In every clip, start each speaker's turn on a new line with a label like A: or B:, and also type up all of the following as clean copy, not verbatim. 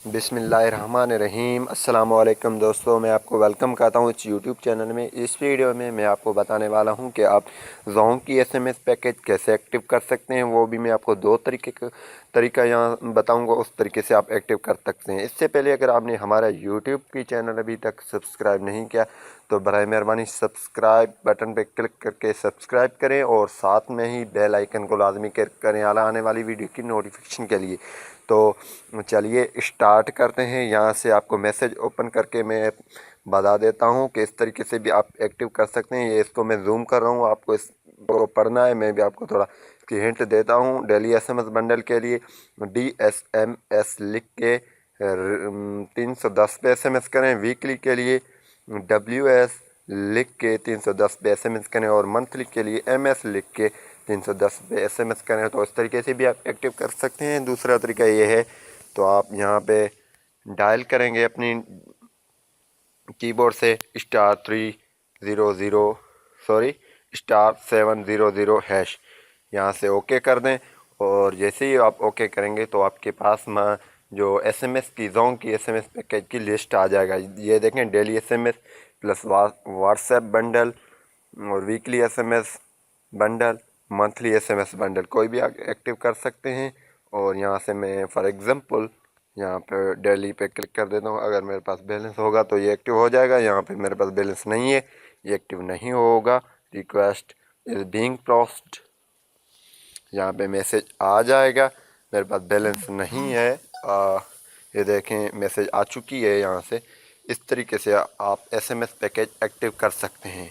A: बिस्मिल्लाहिर्रहमानिर्रहीम। अस्सलाम वालेकुम दोस्तों, मैं आपको वेलकम करता हूँ इस यूट्यूब चैनल में। इस वीडियो में मैं आपको बताने वाला हूँ कि आप जोंग की एसएमएस पैकेज कैसे एक्टिव कर सकते हैं। वो भी मैं आपको दो तरीका यहाँ बताऊँगा, उस तरीके से आप एक्टिव कर सकते हैं। इससे पहले अगर आपने हमारा यूट्यूब की चैनल अभी तक सब्सक्राइब नहीं किया तो बराए मेहरबानी सब्सक्राइब बटन पर क्लिक करके सब्सक्राइब करें और साथ में ही बेल आइकन को लाजमी करें आने वाली वीडियो की नोटिफिकेशन के लिए। तो चलिए स्टार्ट करते हैं। यहाँ से आपको मैसेज ओपन करके मैं बता देता हूँ कि इस तरीके से भी आप एक्टिव कर सकते हैं। ये इसको मैं जूम कर रहा हूँ, आपको इसको पढ़ना है। मैं भी आपको थोड़ा इसकी हिंट देता हूँ। डेली एसएमएस बंडल के लिए DSMS लिख के 310 पे एसएमएस करें। वीकली के लिए WS लिख के 310 पे एसएमएस करें और मंथली के लिए MS लिख के 310 पे एसएमएस करें। तो इस तरीके से भी आप एक्टिव कर सकते हैं। दूसरा तरीका ये है, तो आप यहाँ पे डायल करेंगे अपनी कीबोर्ड से *700 यहाँ से ओके कर दें। और जैसे ही आप ओके करेंगे तो आपके पास जो एसएमएस की जोंग की एसएमएस पैकेज की लिस्ट आ जाएगा। ये देखें, daily SMS plus WhatsApp bundle और weekly SMS bundle, monthly SMS bundle, कोई भी एक्टिव कर सकते हैं। और यहाँ से मैं फॉर एग्जांपल यहाँ पे डेली पे क्लिक कर देता हूँ। अगर मेरे पास बैलेंस होगा तो ये एक्टिव हो जाएगा। यहाँ पे मेरे पास बैलेंस नहीं है, ये एक्टिव नहीं होगा। रिक्वेस्ट इज बीइंग प्रोसेस्ड, यहाँ पे मैसेज आ जाएगा मेरे पास बैलेंस नहीं है। ये देखें मैसेज आ चुकी है यहाँ से। इस तरीके से आप एसएमएस पैकेज एक्टिव कर सकते हैं।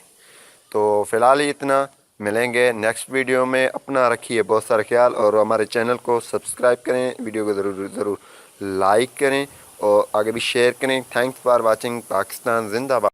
A: तो फ़िलहाल ही इतना, मिलेंगे नेक्स्ट वीडियो में। अपना रखिए बहुत सारा ख्याल और हमारे चैनल को सब्सक्राइब करें, वीडियो को ज़रूर लाइक करें और आगे भी शेयर करें। Thanks for watching. पाकिस्तान जिंदाबाद।